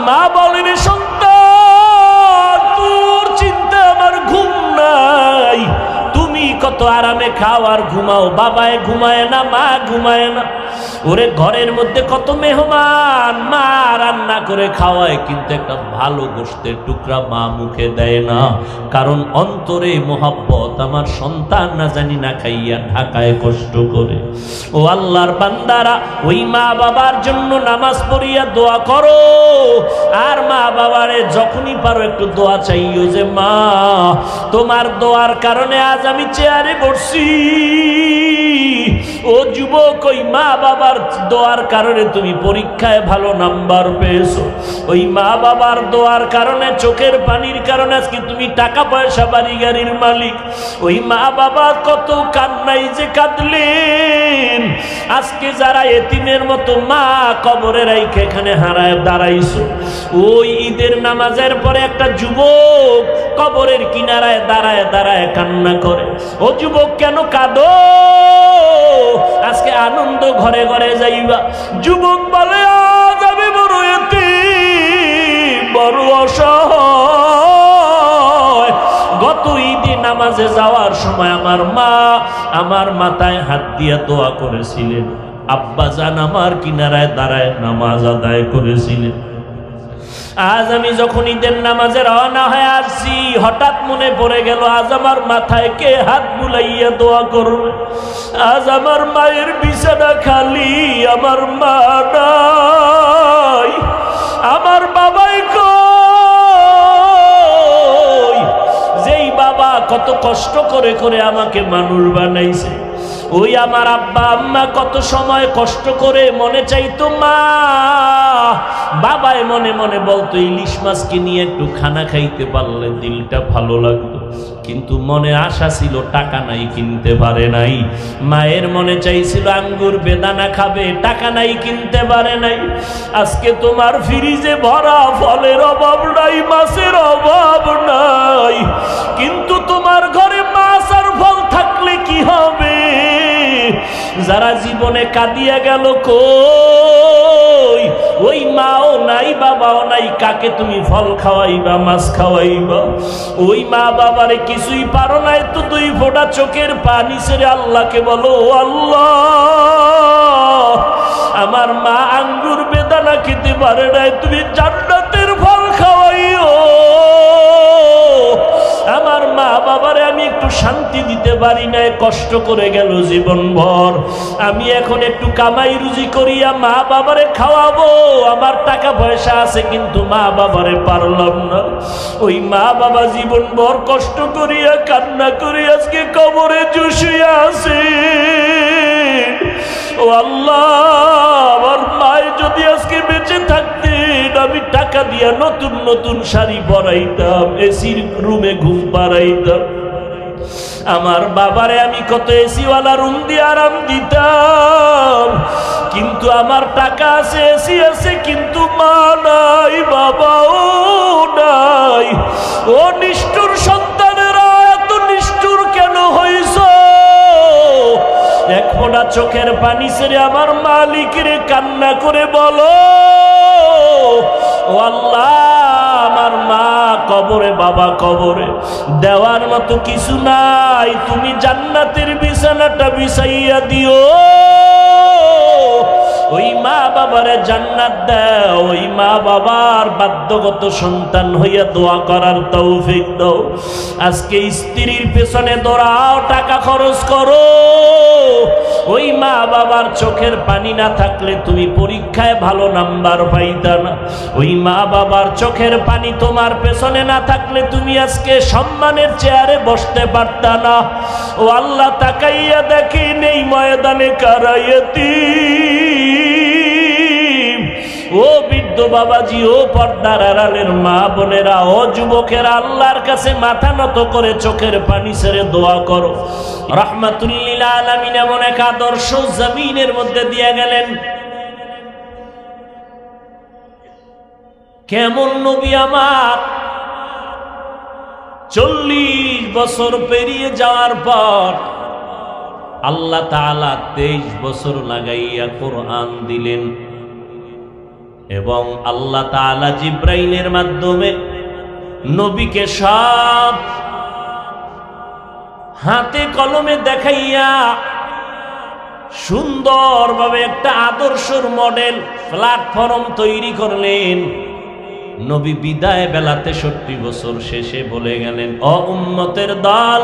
মা বলেন, সন্তান তোর চিন্তা আমার ঘুম নাই, তুমি কত আরামে খাও আর ঘুমাও, বাবায় ঘুমায় না, মা ঘুমায় না। ওরে ঘরের মধ্যে কত মেহমান, মা রান্না করে খাওয়ায়, কিন্তু একটা ভালো গোশতের টুকরা মা মুখে দেয় না, কারণ অন্তরে মোহাব্বত, আমার সন্তান না জানি না খাইয়া ঢাকায় কষ্ট করে। ও আল্লাহর বান্দারা, ওই মা বাবার জন্য নামাজ পড়িয়া দোয়া করো, আর মা বাবারে যখনই পারো একটু দোয়া চাইও যে মা তোমার দোয়ার কারণে আজ আমি চেয়ারে বসছি। ও যুবক, ওই মা বাবার দোয়ার কারণে তুমি পরীক্ষায় ভালো নাম্বার পেয়েছো, ওই মা বাবার দোয়ার কারণে, চোখের পানির কারণে আজকে তুমি টাকা পয়সা বাড়ি গাড়ির মালিক। ওই মা বাবা কত কান্নাই যে কাঁদলেন, আজকে যারা এতিমের মতো মা কবরে রাইখে এখানে হারায় দাঁড়াইছো। ওই ঈদের নামাজের পরে একটা যুবক কবরের কিনারায় দাঁড়ায় দাঁড়ায় কান্না করে। ও যুবক, কেন কাঁদো? আজকে আনন্দ ঘরে ঘরে যাইবা। যুবক বলে, আজ আমি বড় এতিম, বড় অসহায়। গত ঈদে নামাজে যাওয়ার সময় আমার মা আমার মাথায় হাত দিয়া দোয়া করেছিলেন, আব্বা জান আমার কিনারায় দাঁড়ায় নামাজ আদায় করেছিলেন। আজ আমি যখন ঈদের নামাজে রওনা হয়ে আসছি, হঠাৎ মনে পড়ে গেল আজ আমার মাথায় কে হাত বুলাইয়া দোয়া করবে। আজ আমার মায়ের বিছানা খালি, আমার মা নাই, আমার বাবাই কই, যেই বাবা কত কষ্ট করে করে আমাকে মানুষ বানাইছে। ওই আমার আব্বা আম্মা কত সময় কষ্ট করে মনে চাইতো মা, বাবায় মনে মনে বলতো ইলিশ মাছকে নিয়ে একটু খানা খাইতে পারলে দিলটা ভালো লাগতো, কিন্তু মনে আশা ছিল, টাকা নাই কিনতে পারে নাই। মায়ের মনে চাইছিল আঙ্গুর বেদানা খাবে, টাকা নাই কিনতে পারে নাই। আজকে তোমার ফ্রিজে ভরা ফলের অভাব নাই, মাছের অভাব নাই, কিন্তু তোমার ঘরে মাছ আর ফল থাকলে কি হবে? যারা জীবনে কাঁদিয়া গেল কই, ওই মাও নাই, বাবাও নাই, কাকে তুমি ফল খাওয়াইবা, মাছ খাওয়াইবা? ওই মা বাবারে কিছুই পারো নাই, তো দুই ফোঁটা চোখের পানি ছেড়ে আল্লাহকে বলো, আল্লাহ আমার মা আঙ্গুর বেদানা খেতে পারে নাই, তুমি জান্নাতের ফল খাওয়াইও। আমার মা বাবারে আমি একটু শান্তি দিতে পারি নাই, কষ্ট করে গেল জীবনভর, আমি এখন একটু কামাই রুজি করিয়া মা বাবারে খাওয়াবো। আমার টাকা পয়সা আছে, কিন্তু মা বাবারে পারলাম না। ওই মা বাবা জীবনভর কষ্ট করিয়া কান্না করি আজকে কবরে জুসিয়া আছে। ও আল্লাহ, আমার মায়ের যদি আজকে বেঁচে থাকতেন, আমি টাকা দিয়া নতুন নতুন শাড়ি পরাইতাম, এসির রুমে ঘুম পাড়াইতাম। আমার বাবারে আমি কত এসিওয়ালা রুম দিয়ে আরাম দিতাম, কিন্তু আমার টাকা আছে, এসি আছে, কিন্তু মা নাই, বাবাও নাই। ও নিষ্ঠুর সন্তানেরা, এত নিষ্ঠুর কেন হইছ? এক ফোঁটা চোখের পানি ছেড়ে আমার মালিকের কান্না করে বলো, ও আল্লাহ আমার মা কবরে, বাবা কবরে, দেওয়ার মতো কিছু নাই, তুমি জান্নাতের বিছানাটা বিছাইয়া দিও। ওই মা বাবারে জান্নাত দাও, ওই মা বাবার বাধ্যগত সন্তান হইয়া দোয়া করার তৌফিক দাও। আজকে স্ত্রীর পেছনে দৌড়াও, টাকা খরচ করো, ওই মা বাবার চোখের পানি না থাকলে তুমি পরীক্ষায় ভালো নাম্বার পাইতা না। ওই মা বাবার চোখের পানি তোমার পেছনে না থাকলে তুমি আজকে সম্মানের চেয়ারে বসতে পারতা না। ও আল্লাহ, তাকাইয়া দেখেন এই ময়দানে কারা ইতিম। ও বৃদ্ধ বাবাজি, ও পর্দার আড়ালের মা বোনেরা, ও যুবকেরা, আল্লাহর কাছে মাথা নত করে চোখের পানি ছেড়ে দোয়া করো। রাহমাতুল আলামিন এমন এক আদর্শ জমিনের মধ্যে দিয়ে গেলেন। কেমন নবী আমার, 40 বছর পেরিয়ে যাওয়ার পর আল্লাহ তাআলা 23 বছর লাগাইয়া কোরআন দিলেন। এবং আল্লাহ তাআলা জিব্রাইলের মাধ্যমে নবীকে সব হাতে কলমে দেখাইয়া সুন্দরভাবে একটা আদর্শর মডেল প্ল্যাটফর্ম তৈরি করলেন। নবী বিদায় বেলাতে 63 বছর শেষে বলে গেলেন, ও উম্মতের দল,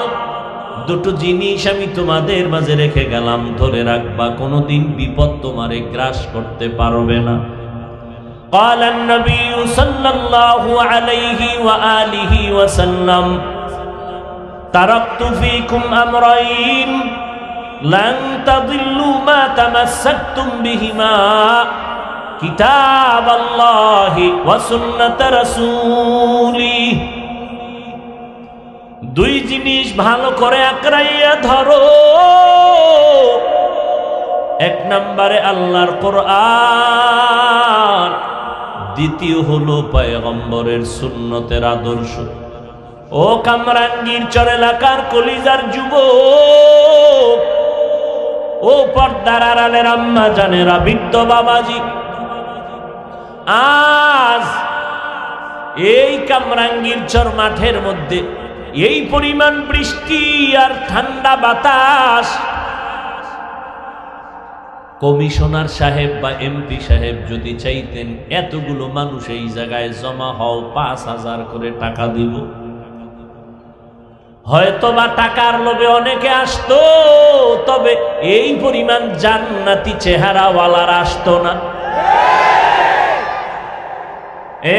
দুটো জিনিস আমি তোমাদের মাঝে রেখে গেলাম, ধরে রাখবা, কোনোদিন বিপদ তোমারে গ্রাস করতে পারবে না। قال النبي صلى الله عليه وآله وسلم تركت فيكم أمرين لن تضلوا ما تمسكتم بهما كتاب الله وسنة رسوله। দুই জিনিস ভালো করে আঁকড়াইয়া ধরো। এক নম্বরে আল্লাহর কোরআন, দ্বিতীয় হলো পয়গম্বরের সুন্নতের আদর্শ। ও কামরাঙ্গীর চর এলাকার কলিজার যুবক, ও পর্দার আড়ালের আম্মা জানেরা, বৃদ্ধ বাবাজি, আজ এই কামরাঙ্গীর চর মাঠের মধ্যে এই পরিমাণ বৃষ্টি আর ঠান্ডা বাতাস, কমিশনার সাহেব বা এমপি সাহেব যদি চাইতেন এতগুলো মানুষ এই জায়গায় জমা হও, 5,000 করে টাকা দিব, হয়তো বা টাকার লোভে অনেকে আসতো, তবে এই পরিমাণ জান্নাতি চেহারাওয়ালার আসতো না।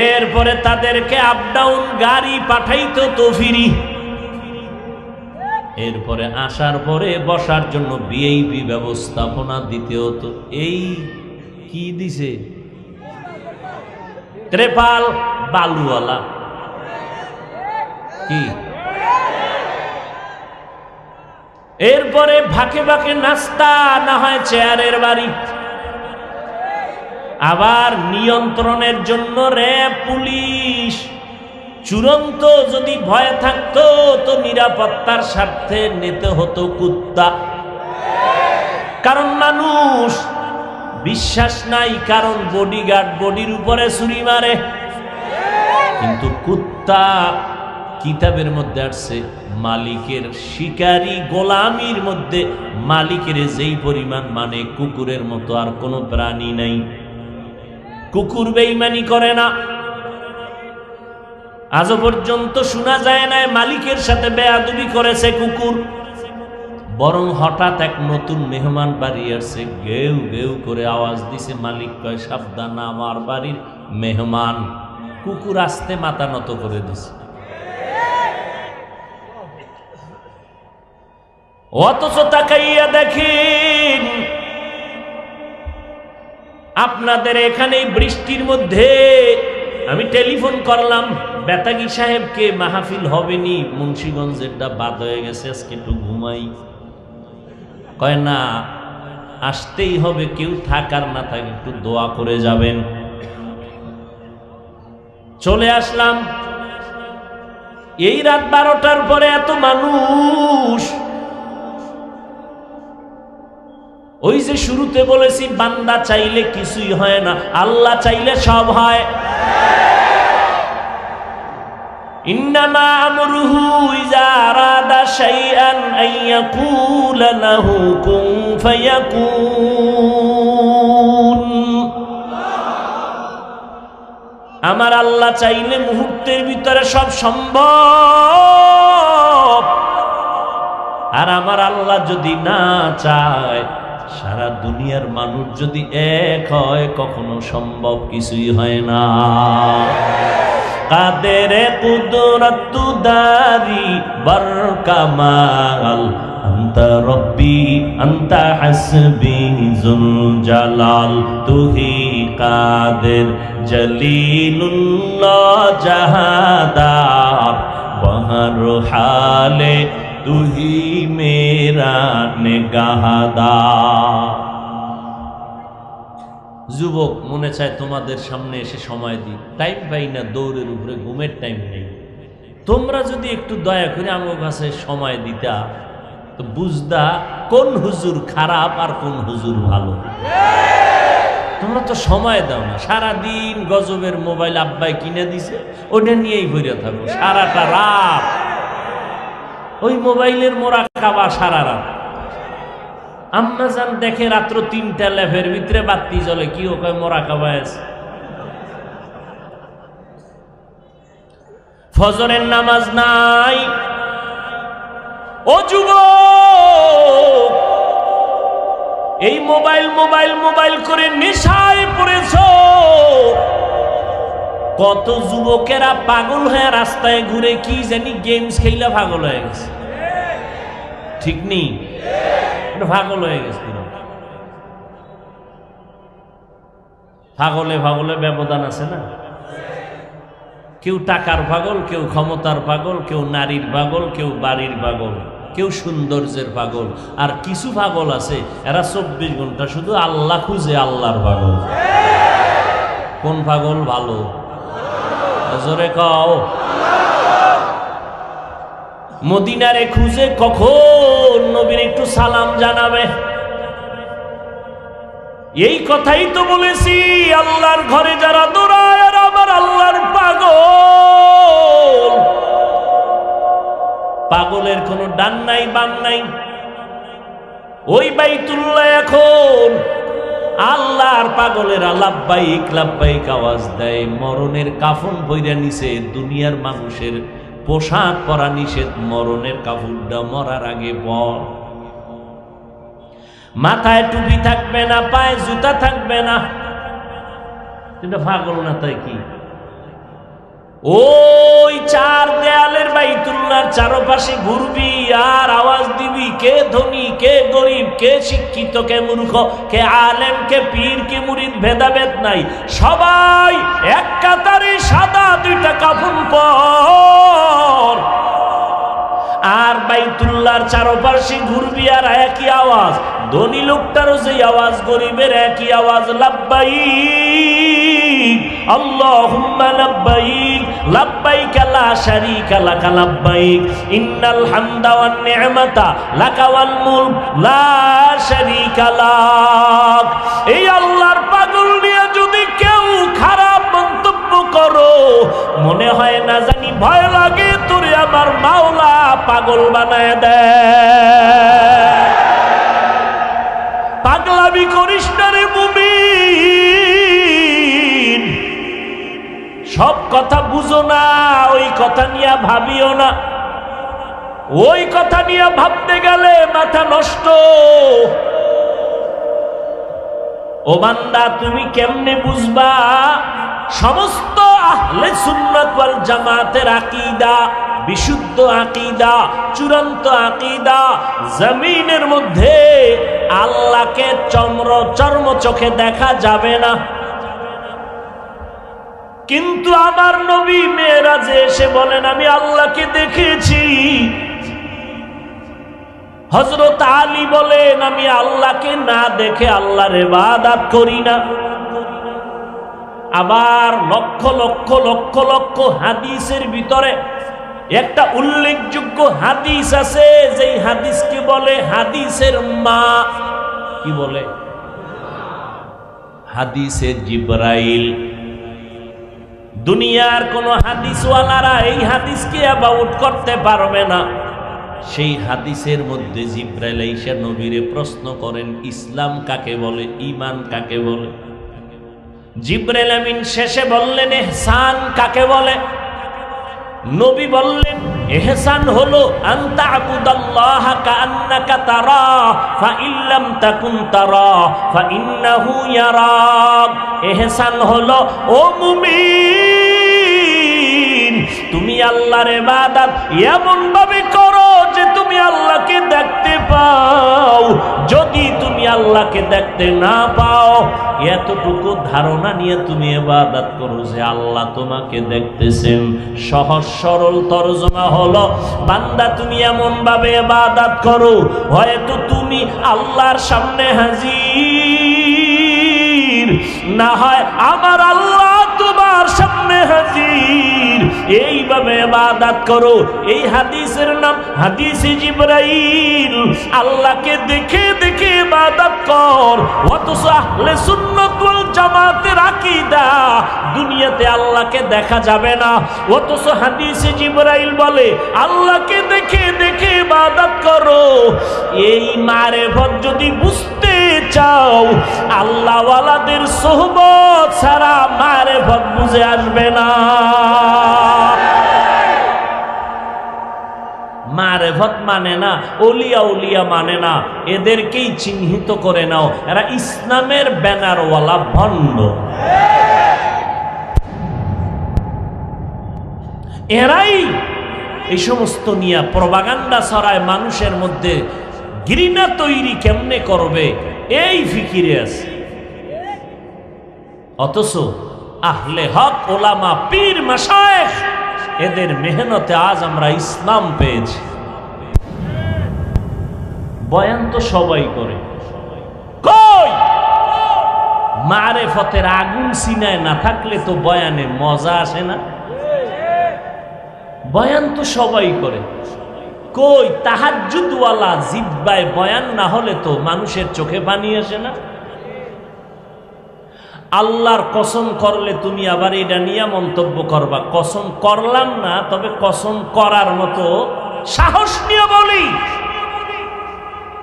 এরপরে তাদেরকে আপ ডাউন গাড়ি পাঠাইতো তো ফিরি। এরপরে আসার পরে বসার জন্য ভিআইপি ব্যবস্থাপনা দিতে হতো। এই কি দিছে, ত্রেপাল বালুওয়ালা কি। এরপরে ভাকে ভাকে নাস্তা, না হয় চেয়ারের বাড়ি। আবার নিয়ন্ত্রণের জন্য র্যাব, পুলিশ। চূড়ান্ত যদি ভয় থাকতো তো নিরাপত্তার স্বার্থে নিতে হতো কুত্তা। কারণ মানুষ বিশ্বাস নাই, কারণ বডিগার্ড বডির উপরে ছুরি মারে। কিন্তু কুত্তা কিতাবের মধ্যে আসছে, মালিকের শিকারী গোলামির মধ্যে মালিকের যেই পরিমাণ মানে কুকুরের মতো আর কোনো প্রাণী নাই। কুকুর বেঈমানি করে না, আজও পর্যন্ত শোনা যায় না মালিকের সাথে বেয়াদবি করেছে কুকুর। বরং হঠাৎ এক নতুন মেহমান বাড়ি আসছে, গেউ গেউ করে আওয়াজ দিছে, মালিক কয় সাবধান, আমার বাড়ির মেহমান। কুকুর আসতে মাথা নত করে দিছে। অথচ তাকাইয়া দেখেন আপনাদের এখানে বৃষ্টির মধ্যে আমি টেলিফোন করলাম বেতাগি সাহেবকে, মাহফিল হবেনি, মুন্সিগঞ্জেরটা বাদ হয়ে গেছে, আজকে একটু ঘুমাই। কয় না, আসতেই হবে, কেউ থাকার না থাকে একটু দোয়া করে যাবেন। চলে আসলাম। এই রাত 12টার পরে এত মানুষ। ওই যে শুরুতে বলেছি, বান্দা চাইলে কিছুই হয় না, আল্লাহ চাইলে সব হয়। ইন্নামা আমরুহু ইযা আরাদা শাইআন আইয়াকুলা লাহু কুন ফায়াকুন। আমার আল্লাহ চাইলে মুহূর্তের ভিতরে সব সম্ভব, আর আমার আল্লাহ যদি না চায়, সারা দুনিয়ার মানুষ যদি এক হয়, কখনো সম্ভব কিছুই হয় না। কাদের কুদরত দারি বর কামাল, আনতা রব্বি আনতা হাসবি যুল জালাল। তুহি কাদের জলিলুল্লাহ জাহাদার, বহর হালে তুহি মেরা নেগাহদার। যুবক, মনে চায় তোমাদের সামনে এসে সময় দিই, টাইম পাই না, দৌড়ের উপরে, ঘুমের টাইম নেই। তোমরা যদি একটু দয়া করে আমার কাছে সময় দিতা তো বুঝদা কোন হুজুর খারাপ আর কোন হুজুর ভালো। তোমরা তো সময় দাও না, সারাদিন গজবের মোবাইল আব্বাই কিনে দিছে, ওটা নিয়েই ঘুরে থাকো সারাটা রাত, ওই মোবাইলের মোরাকাবা সারা রাত। আম্মাজান দেখে রাত্র 3টা লেফের ভিতরে বাতি জ্বলে, কি ও কয় মোরাকাবা আছে। ফজরের নামাজ নাই। ও যুবক, এই মোবাইল মোবাইল মোবাইল করে নেশায় পড়েছ। কত যুবকেরা পাগল হয়ে রাস্তায় ঘুরে কি জানি গেমস খেলা পাগল হয়ে গেছে, ঠিক নেই? পাগল হয়ে গেছে। পাগলে পাগলে ব্যবধান আছে না? কেউ টাকার পাগল, কেউ ক্ষমতার পাগল, কেউ নারীর পাগল, কেউ বাড়ির পাগল, কেউ সৌন্দর্যের পাগল। আর কিছু পাগল আছে এরা 24 ঘন্টা শুধু আল্লাহ খুঁজে, আল্লাহর পাগল। কোন পাগল ভালো? জোরে কও। মদিনারে খুঁজে কখন নবীর একটু সালাম জানাবে। এই কথাই তো বলেছি, আল্লাহর ঘরে যারা দৌড়ায় আর আমার আল্লাহর পাগল। পাগলের কোনো ডান নাই বাম নাই। ওই বাইতুল্লাহ এখন আল্লাহর পাগলেরা লাব্বাইক লাব্বাইক আওয়াজ দেয়। মরণের কাফন পইরা নিছে, দুনিয়ার মানুষের পোশাক পরা নিষেধ। মরণের কাপড়টা মরার আগে পর। মাথায় টুপি থাকবে না, পায়ে জুতা থাকবে না। এটা পাগল না তাই কি? ওই 4 দেয়ালের বাইতুল্লাহর চারপাশে ঘুরবি আর আওয়াজ দিবি, কে ধনী, কে গরিব, কে শিক্ষিত, কে মূর্খ, কে আলেম, কে পীর, কে মুরিদ, ভেদাভেদ নাই। সবাই এক কাতারে সাদা 2টা কাফন পর। আর বাইতুল্লাহর চারপাশে ঘুরবি আর একই আওয়াজ। ধনী লোকটারও যে আওয়াজ, গরিবের একই আওয়াজ, লাব্বাইক আল্লাহুম্মা লাব্বাইক লাব্বাইক লা শারীকা লাক লাব্বাইক ইন্নাল হামদা ওয়ান নি'মাতা লাকা ওয়াল মুলক লা শারীকা লাক। এই আল্লাহর পাগল নিয়ে যদি কেউ খারাপ মন্তব্য করো, মনে হয় না জানি ভয় লাগে তোরে আমার মাওলা পাগল বানায় দেয়। পাগলামি করিস না রে মুমিন। সব কথা বুঝো না, ওই কথা নিয়ে ভাবিও না। ওই কথা নিয়ে ভাবতে গেলে মাথা নষ্ট। ও বান্দা, তুমি কেমনে বুঝবা সমস্ত আহলে সুন্নাত ওয়াল জামাতের আকীদা বিশুদ্ধ আকীদা, চূড়ান্ত আকীদা? জমিনের মধ্যে আল্লাহকে চর্ম চোখে দেখা যাবে না, কিন্তু আমার নবী মেরাজে এসে বলেন আমি আল্লাহকে দেখেছি। হযরত আলী বলেন আমি আল্লাহকে না দেখে আল্লাহর ইবাদত করি না। আবার লক্ষ লক্ষ লক্ষ লক্ষ হাদিসের ভিতরে একটা উল্লেখযোগ্য হাদিস আছে, যেই হাদিসকে বলে হাদিসের মা। কি বলে? হাদিসে জিবরাইল। দুনিয়ার কোন হাদিসওয়ালারা এই হাদিসকে অ্যাবাউট করতে পারবে না। সেই হাদিসের মধ্যে জিবরাইল আইসা নবীরে প্রশ্ন করেন, ইসলাম কাকে বলে, ঈমান কাকে বলে? জিবরাইল আমিন শেষে বললেন, ইহসান কাকে বলে? নবী বললেন, ইহসান হলো আনতা আবুদাল্লাহ কাআন্নাকা তারা ফা ইল্লাম তাকুন তারা ফা ইন্নাহু ইয়ারাক। ইহসান হলো ও মুমিন, তুমি আল্লাহর ইবাদত এমন ভাবে করো যে তুমি আল্লাহকে দেখতে পাও। যদি তুমি আল্লাহকে দেখতে না পাও, এতটুকু ধারণা নিয়ে তুমি ইবাদত করো যে আল্লাহ তোমাকে দেখতেছেন। সহজ সরল তরজমা হলো, বান্দা তুমি এমন ভাবে ইবাদত করো হয়তো তুমি আল্লাহর সামনে হাজির, না হয় আমার আল্লাহ তোমার সামনে হাজির। এইভাবে ইবাদত করো। এই হাদিসের নাম হাদিসে জিবরাইল। আল্লাহকে দেখে দেখে ইবাদত কর। অথচ আহলে সুন্নাত ওয়াল জামাতের আকীদা দুনিয়াতে আল্লাহকে দেখা যাবে না, অথচ হাদিসে জিবরাইল বলে আল্লাহকে দেখে দেখে ইবাদত করো। এই মারেফত যদি বুঝতে চাও, আল্লাহওয়ালাদের সোহবত ছাড়া মারেফত বুঝে আসবে না। মারেফত মানে না, ওলিয়া উলিয়া মানে না, এদেরকেই চিহ্নিত করে নাও, এরা ইসলামের ব্যানারওয়ালা ভণ্ড। এরাই এই সমস্ত নিয়ে প্রপাগান্ডা ছড়ায়, মানুষের মধ্যে ঘৃণা তৈরি কেমনে করবে এই ফিকিরে আছে। অথচ আহলে হক ওলামা পীর মাশায়েখ এদের মেহনতে আজ আমরা ইসলাম পেয়েছি। বয়ান তো সবাই করে, কই মারেফতের আগুন সিনায় না থাকলে তো বয়ানে মজা আসে না। বয়ান তো সবাই করে, কই তাহাজ্জুদওয়ালা জিব্বায় বয়ান না হলে তো মানুষের চোখে পানি আসে না। আল্লাহর কসম করলে তুমি আবার এটা নিয়ে মন্তব্য করবা, কসম করলাম না, তবে কসম করার মতো সাহস নিয়ে বলি,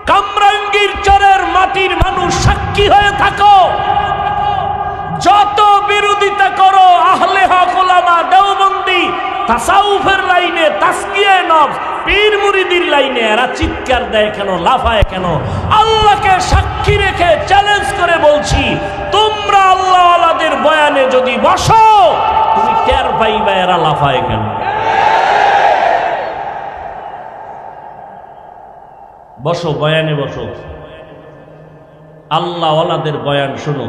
কামরাঙ্গীর চরের মাটির মানুষ সাক্ষী হয়ে থাকো, যত বিরোধিতা করো আহলে হক ওলামা দেওবন্দি তাসাউফের লাইনে, তাসকিয়ায়ে নফস, পীর মুরিদির লাইনে এরা চিৎকার দেয় কেন, লাফায় কেন? আল্লাহকে সাক্ষী রেখে চ্যালেঞ্জ করে বলছি, তোমরা আল্লাহওয়ালাদের বয়ানে যদি বসো, তুমি টের পাইবা এরা লাফায় কেন। বসো, বয়ানে বসো, আল্লাহওয়ালাদের বয়ান শোনো।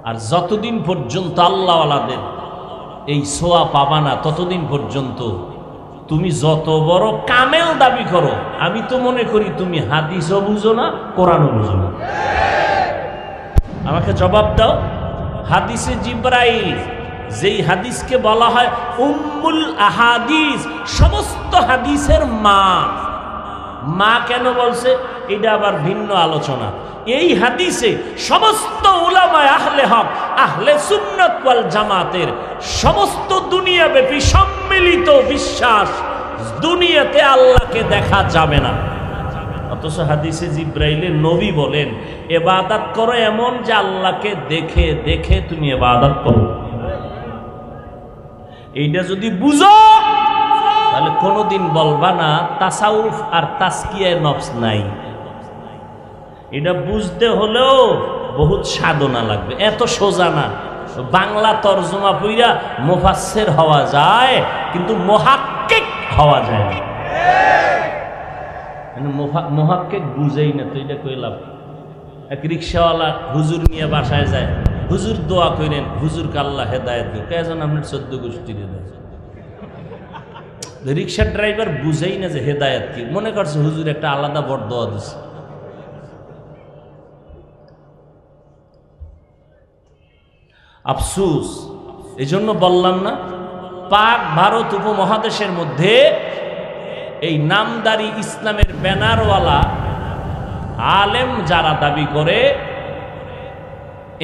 আর যতদিন পর্যন্ত আল্লাহওয়ালাদের এই সোয়া পাবা না, ততদিন পর্যন্ত তুমি যত বড় কামেল দাবি করো, আমি তো মনে করি তুমি হাদিসও বুঝো না, কোরআনও বুঝো না। আমাকে জবাব দাও, হাদিসে জিবরাইল যেই হাদিসকে বলা হয় উম্মুল আহাদিস, সমস্ত হাদিসের মা, মা কেন বলছে এটা আবার ভিন্ন আলোচনা। এই হাদিসে সমস্ত উলামায়ে আহলে হক, আহলে সুন্নাত ওয়াল জামাতের সমস্ত দুনিয়াব্যাপী সম্মিলিত বিশ্বাস, দুনিয়াতে আল্লাহকে দেখা যাবে না। অথচ হাদিসে জিবরাইলে নবী বলেন ইবাদত করো এমন যে আল্লাহকে দেখে দেখে তুমি ইবাদত করো। এইটা যদি বুঝো তাহলে কোনোদিন বলবা না তাসাউফ আর তাসকিয়ায়ে নফস নাই। এটা বুঝতে হলেও বহুত সাধনা লাগবে, এত সোজা না। বাংলা তরজমা পইরা মুফাসসির হওয়া যায়, কিন্তু মুহাক্কিক হওয়া যায় না। মুহাক্কিক বুঝেই না তো এটা কইলাম। এক রিক্সাওয়ালা হুজুর নিয়ে বাসায় যায়, হুজুর দোয়া করেন, হুজুরকে আল্লাহ হেদায়েত দিন, কেজন আপনার 14 গোষ্ঠীর হেদায়েত। রিক্সার ড্রাইভার বুঝেই না যে হেদায়েত কি, মনে করছে হুজুর একটা আলাদা বড় দোয়া দিচ্ছে। আফসুস, এই জন্য বললাম না, পাক ভারত উপমহাদেশের মধ্যে এই নামদারি ইসলামের ব্যানারওয়ালা আলেম যারা দাবি করে,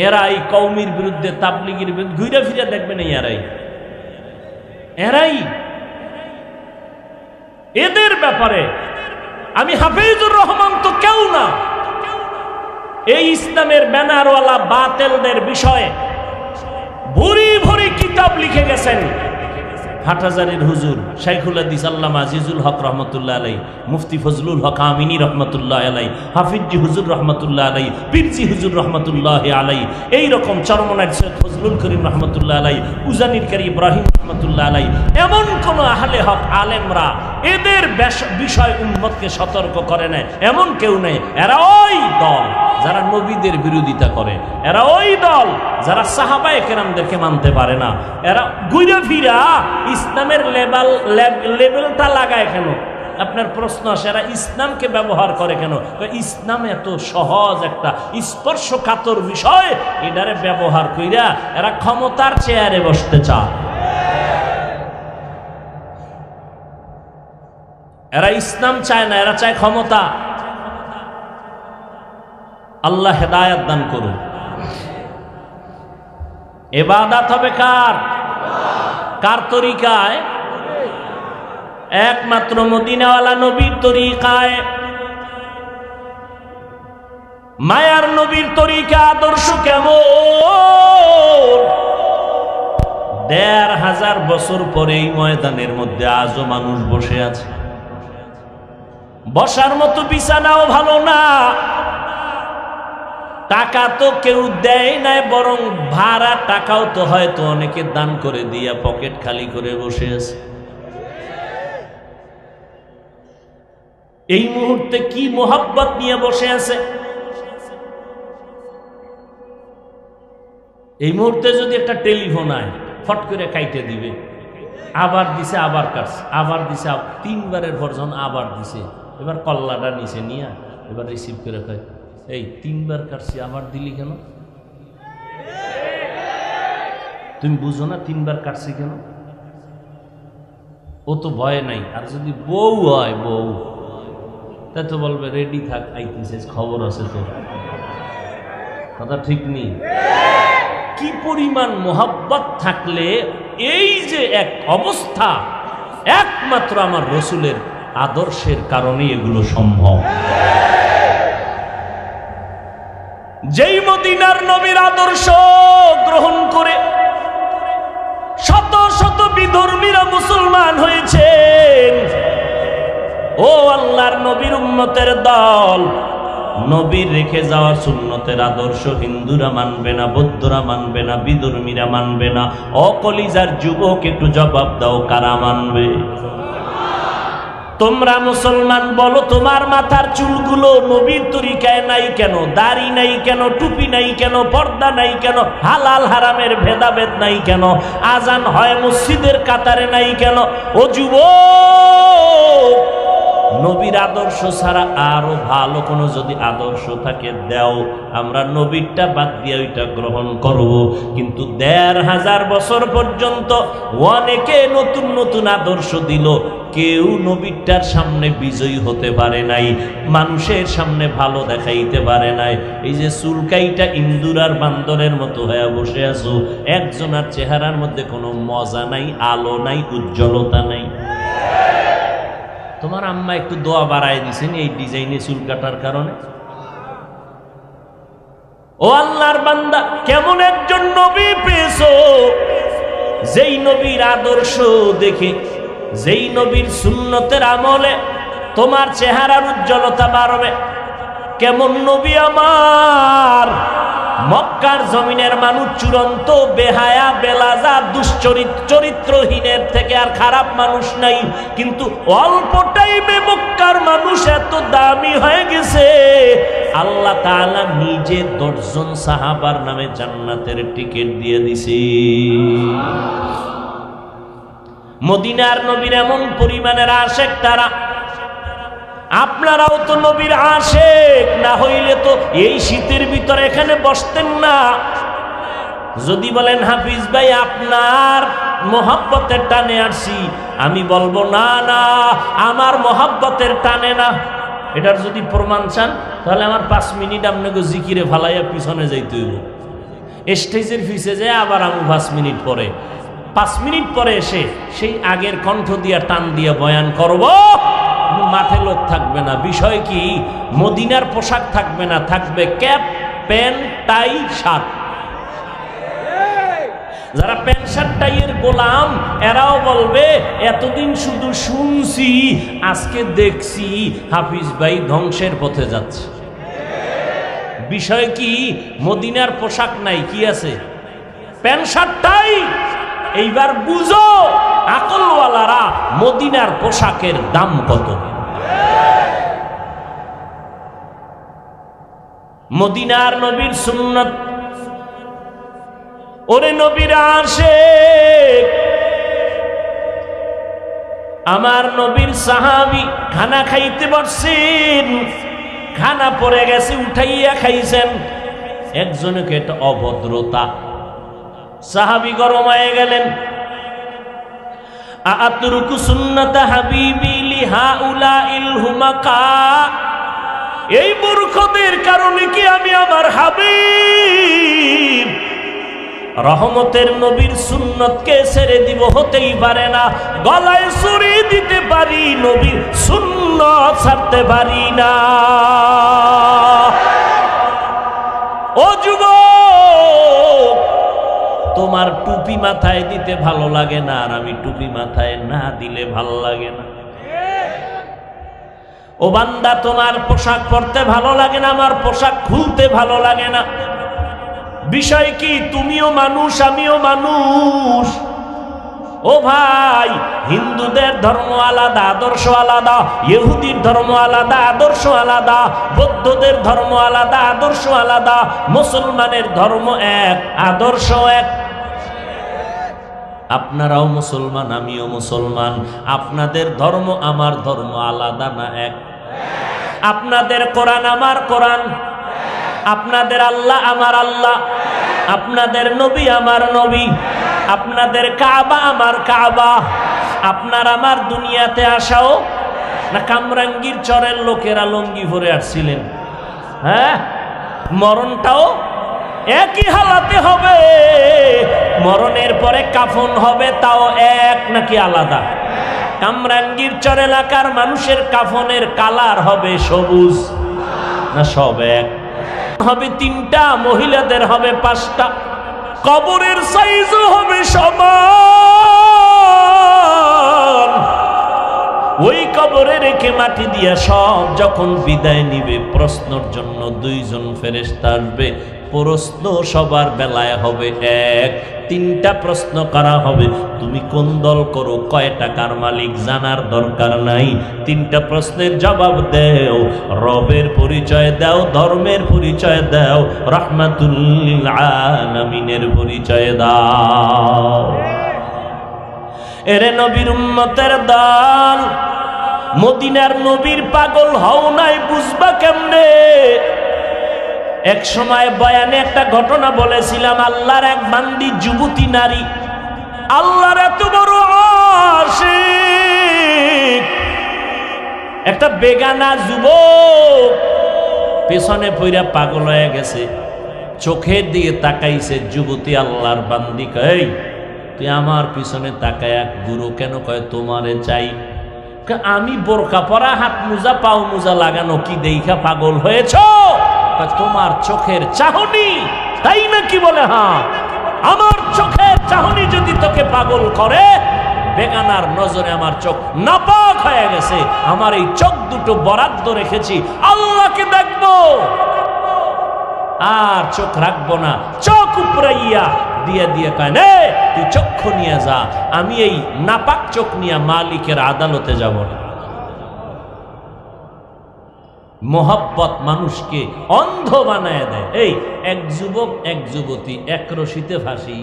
এরা এই কওমির বিরুদ্ধে, তাবলিগের বিরুদ্ধে ঘুরে ফিরে দেখবেন, এরাই এদের ব্যাপারে আমি হাফিজুর রহমান তো কেউ না, এই ইসলামের ব্যানারওয়ালা বাতেলদের বিষয়ে ভরি ভরি কিতাব লিখে গেছেন। হাটহাজারীর হুজুর শাইখুল হাদিস আল্লামা আজিজুল হক রহমতুল্লাহ আলাই, মুফতি ফজলুল হক আমিনী রহমতুল্লাহ আলাই, হাফিজি হুজুর রহমতুল্লাহ আলাই, পীরজি হুজুর রহমতুল্লাহ আলাই, এইরকম চরমনায় সৈয়দ ফজলুল করিম রহমতুল্লাহ আলাই, উজানির কারি ইব্রাহিম রহমতুল্লাহ আলাই, এমন কোন আহলে হক আলেমরা এদের বিষয় উম্মতকে সতর্ক করে নেয় এমন কেউ নেই। এরা ওই দল যারা নবীদের বিরোধিতা করে, এরা ওই দল যারা সাহাবায়ে কেরামদেরকে মানতে পারে না, এরা ঘুরে ফিরা ইসলামের লেবেলটা লাগায় কেন? আপনার প্রশ্ন আসে, এরা ইসলামকে ব্যবহার করে কেন? ইসলাম এত সহজ একটা স্পর্শকাতর বিষয়, এটারে ব্যবহার কইরা এরা ক্ষমতার চেয়ারে বসতে চায়। এরা ইসলাম চায় না, এরা চায় ক্ষমতা। আল্লাহ হেদায়েত দান করুন। ইবাদত হবে কার? কার তরিকায়? একমাত্র মদিনাওয়ালা নবীর তরিকায়। মায়ার নবীর তরিকা আদর্শ কেমন? ১৫০০ বছর পরে এই ময়দানের মধ্যে আজও মানুষ বসে আছে। বসার মতো বিছানাও ভালো না, টাকা তো কেউ দেয় নাই, বরং ভাড়া টাকাও তো হয়তো অনেকে দান করে দিয়া পকেট খালি করে বসে আছে। এই মুহূর্তে কি মোহাব্বত নিয়ে বসে আছে? এই মুহূর্তে যদি একটা টেলিফোন আয়, ফট করে কাইটে দিবে, আবার দিছে, আবার কাটছে, আবার দিছে, 3 বারের ভর্জন আবার দিছে, এবার কল্লাটা নিচে নিয়ে এবার রিসিভ করে কয়, এই 3 বার কাটছি আবার দিলি কেন? তুমি বুঝো না 3 বার কাটছি কেন? ও তো ভয় নাই। আর যদি বউ হয়, বউ তাই তো বলবে রেডি থাক, আইতেছে, খবর আছে তো। কথা ঠিক নেই? কি পরিমাণ মোহাব্বত থাকলে এই যে এক অবস্থা, একমাত্র আমার রসুলের আদর্শের কারণে এগুলো সম্ভব। যেই মদিনার নবীর আদর্শ গ্রহণ করে শত শত বিধর্মীরা মুসলমান হয়েছেন, ও আল্লাহর নবীর উম্মতের দল, নবীর রেখে যাওয়া সুন্নতের আদর্শ হিন্দুরা মানবে না, বৌদ্ধরা মানবে না, বিধর্মীরা মানবে না। অকলিজার যুবক একটু জবাব দাও, কারা মানবে? তোমরা মুসলমান বলো, তোমার মাথার চুলগুলো নবীর তরিকায় নাই কেন? দাড়ি নাই কেন? টুপি নাই কেন? পর্দা নাই কেন? হালাল হারামের ভেদাভেদ নাই কেন? আজান হয় মসজিদের কাতারে নাই কেন? ও যুবক, নবীর আদর্শ ছাড়া আরো ভালো কোন যদি আদর্শ থাকে দাও, আমরা নবীরটা বাদ দিয়ে ওইটা গ্রহণ করব। কিন্তু ১৫০০ বছর পর্যন্ত অনেকে নতুন নতুন আদর্শ দিল, কেউ নবীরটার সামনে বিজয়ী হতে পারে নাই, মানুষের সামনে ভালো দেখাইতে পারে নাই। এই যে চুলকাইটা ইন্দুর আর বান্দরের মতো হয়ে বসে আছো, একজনের চেহারার মধ্যে কোনো মজা নাই, আলো নাই, উজ্জ্বলতা নাই। তোমার আম্মা একটু দোয়া বাড়ায় দিছেন এই ডিজাইনে চুল কাটার কারণে। ও আল্লাহর বান্দা, কেমন একজন নবী পেয়েছো, যেই নবীর আদর্শ দেখে, যেই নবীর সুন্নতের আমলে তোমার চেহারার উজ্জ্বলতা বাড়বে। কেমন নবী আমার! মক্কার জমিনের মানুষ চূড়ান্ত বেহায়া, বেলাজা, চরিত্রহীনের থেকে আর খারাপ মানুষ নাই, কিন্তু অল্প টাইমে মক্কার মানুষ এত দামি হয়ে গেছে, আল্লাহ তাআলা নিজে 10 জন সাহাবার নামে জান্নাতের টিকিট দিয়ে দিছে। মদিনার নবীর এমন পরিমাণের আশেক তারা। আপনারাও তো নবীর আশেক, না হইলে তো এই শীতের ভিতরে এখানে বসতেন না। যদি বলেন হাফিজ ভাই আপনার মোহাব্বতের টানে আসছি, আমি বলবো না না, আমার মোহাব্বতের টানে না। এটার যদি প্রমাণ চান তাহলে আমার 5 মিনিট আপনাকে জিকিরে ফালাইয়া পিছনে যাইতে হইব, স্টেজের পিছে যায় আবার আমি 5 মিনিট পরে, 5 মিনিট পরে এসে সেই আগের কণ্ঠ দিয়া টান দিয়া বয়ান করব। মাঠে লোক থাকবে না। বিষয় কি? মদিনার পোশাক থাকবে না, থাকবে ক্যাপ, প্যান্ট, টাই, শার্ট। যারা প্যান্ট শার্ট টাইয়ের গোলাম, এরাও বলবে এতদিন শুধু শুনছি, আজকে দেখছি হাফিজ ভাই ধ্বংসের পথে যাচ্ছে। বিষয় কি? মদিনার পোশাক নাই, কি আছে? Pant shirt tie. এইবার বুঝো আকলওয়ালারা মদিনার পোশাকের দাম কত। মদিনার নবীর সুন্নাত, ওরে নবীর আশিক, আমার নবীর সাহাবী খানা খাইতে বসছেন, খানা পড়ে গেছে, উঠাইয়া খাইছেন। একজনকে এটা অভদ্রতা, সাহাবী গরম হয়ে গেলেন। আতরুকু সুন্নাত হাবিবি লিহাউলাইল হুমাকা, এই মূর্খদের কারণে কি আমি আমার হাবিব রহমতের নবীর সুন্নতকে ছেড়ে দিব, হতেই পারে না। গলায় ছুরি দিতে পারি, নবীর সুন্নত ছাড়তে পারি না। ও যুবক, তোমার টুপি মাথায় দিতে ভালো লাগে না, আর আমি টুপি মাথায় না দিলে ভালো লাগে না। ও বান্দা, তোমার পোশাক পরতে ভালো লাগে না, আমার পোশাক খুলতে ভালো লাগে না। বিষয় কি? তুমিও মানুষ, আমিও মানুষ। ও ভাই, হিন্দুদের ধর্ম আলাদা, আদর্শ আলাদা, ইহুদির ধর্ম আলাদা, আদর্শ আলাদা, বৌদ্ধদের ধর্ম আলাদা, আদর্শ আলাদা, মুসলমানের ধর্ম এক, আদর্শ এক। আপনারাও মুসলমান, আমিও মুসলমান। আপনাদের ধর্ম আমার ধর্ম আলাদা না এক? আপনাদের কোরআন আমার কোরআন, আপনাদের আল্লাহ আমার আল্লাহ, আপনাদের নবী আমার নবী, আপনাদের কাবা আমার কাবা। আপনার আমার দুনিয়াতে আসাও না কামরাঙ্গীর চরের লোকেরা লঙ্গি ভরে আসছিলেন? হ্যাঁ, মরণটাও একই হালাতে হবে। মরণের পরে কাফন হবে, তাও এক নাকি আলাদা? কামরাঙ্গীর চর এলাকার মানুষের কাফনের কালার হবে সবুজ না সব এক? হবে তিনটা, মহিলাদের হবে পাঁচটা। কবরের সাইজও হবে সমান। ওই কবরে রেখে মাটি দিয়া সব যখন বিদায় নিবে, প্রশ্নের জন্য দুইজন ফেরেশতা আসবে। প্রশ্ন সবার বেলায় হবে এক। তিনটা প্রশ্ন করা হবে, তুমি কোন দল করো, কয় টাকার মালিক, জানার দরকার নাই। তিনটা প্রশ্নের জবাব দাও, রবের পরিচয় দাও, ধর্মের পরিচয় দাও, রাহমাতুল লিল আলামিনের পরিচয় দাও। এরে নবীর উম্মতের দল, মদিনার নবীর পাগল হও নাই, বুঝবা কেমনে? এক সময় বয়ানে একটা ঘটনা বলেছিলাম। আল্লাহর এক বান্দি যুবতী নারী, আল্লাহর এত বড় আশিক, একটা বেগানা যুবক পেছনে পইরা পাগল হয়ে গেছে। চোখের দিকে তাকাইছে যুবতী আল্লাহর বান্দি, কই তুই আমার পিছনে তাকায় গুরু কেন? কয় তোমারে চাই। আমি বোরকা পরা, হাত মোজা পাও মোজা লাগানো, কি দেখা পাগল হয়েছ? তোমার চোখের চাহনি, তাই নাকি? বলে হ্যাঁ, আমার চোখের চাহনি যদি তোকে পাগল করে, বেগানার নজরে আমার চোখ নাপাক হয়ে গেছে। আমার এই চোখ দুটো বরাদ্দ রেখেছি, আল্লাহকে দেখবো, আর চোখ রাখবো না। চোখ উপরাইয়া দিয়ে দিয়ে কয়, নে তুই চক্ষু নিয়ে যা, আমি এই নাপাক চোখ নিয়ে মালিকের আদালতে যাব না। মোহাব্বত মানুষকে অন্ধ বানায় দেয়। এই এক যুবক এক যুবতী এক রশিতে ফাঁসি,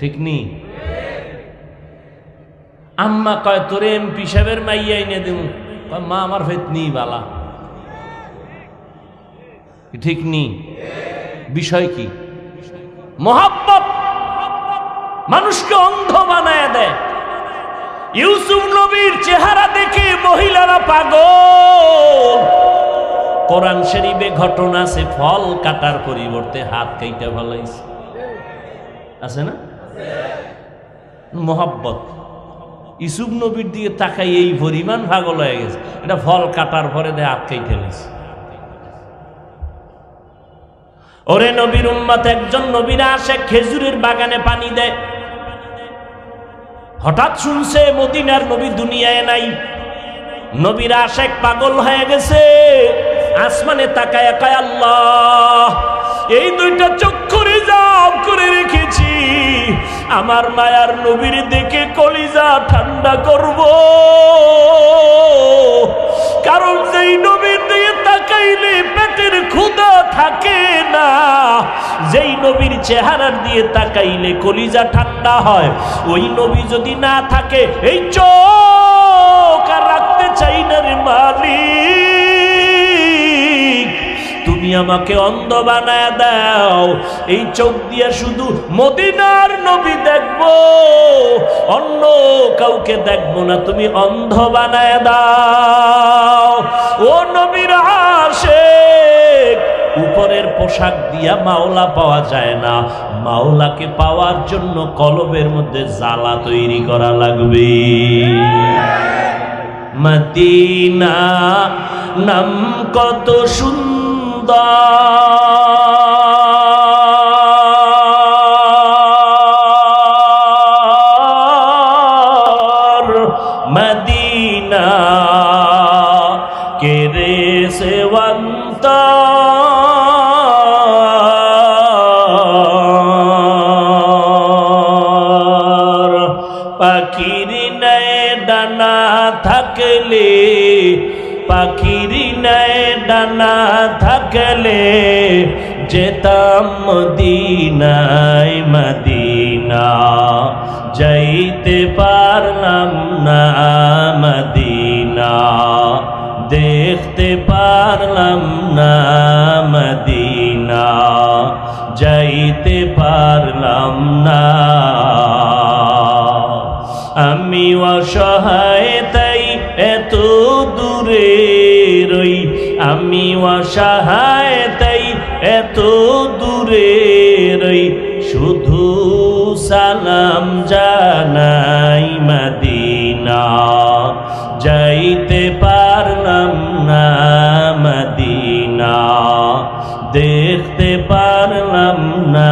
ঠিক নি? আম্মা কয় তোরে এমপি সাহেবের মাইয়া এনে দেব, মা আমার ফেতনি বালা, ঠিক নি? বিষয় কি? মোহাব্বত মানুষকে অন্ধ বানায় দেয়। ইউসুফ নবীর চেহারা দেখে মহিলারা পাগল। কোরআন শরীফে ঘটনা আছে, ফল কাটার পরিবর্তে হাত কাইটা ফলাইছে, আছে না? মোহাব্বত ইউসুফ নবীর দিকে তাকাই এই পরিমাণ পাগল হয়ে গেছে, এটা ফল কাটার পরে দেয় হাত কাইটা ফেলেছে। ওরে নবীর উম্মত, একজন নবীরা আসে খেজুরের বাগানে পানি দেয়। হঠাৎ শুনছে মদিনার নবী দুনিয়ায় নাই। নবীরা আশেক পাগল হয়ে গেছে। আসমানে তাকায় কয়, আল্লাহ এই দুইটা চক্ষু রিজার্ভ করে রেখেছি, আমার মায়ার নবীর দেখে কলিজা ঠান্ডা করব। কারণ যেই নবীর দিকে তাকাইলে পেটের ক্ষুধা থাকে না, যেই নবীর চেহারার দিয়ে তাকাইলে কলিজা ঠান্ডা হয়, ওই নবী যদি না থাকে এই চোখ আর রাখতে চাই না রে মালিক, তুমি আমাকে অন্ধ বানায় দাও। এই চোখ দিয়ে শুধু মদিনার নবী দেখবো, অন্য কাউকে দেখবো না, তুমি অন্ধ বানায় দাও। ও নবীর আশিক, উপরের পোশাক দিয়া মাওলা পাওয়া যায় না, মাওলাকে পাওয়ার জন্য কলবের মধ্যে জ্বালা তৈরি করা লাগবে। মদিনা নাম কত সুন্দর, মদিনা কে রে সেবন্ত পাখির নয় ডানা থাকলে, পাখির নয় ডানা থাকলে যেতাম মদিনায়, মদিনা যাইতে পারলাম না, মদিনা দেখতে পারলাম না, মদিনা যাইতে পারলাম না। আমি অসহায় তাই এত দূরে রই, আমি অসহায় তাই এত দূরে রই, শুধু সালাম জানাই, মদিনা যাইতে পারলাম না, মদিনা দেখতে পারলাম না।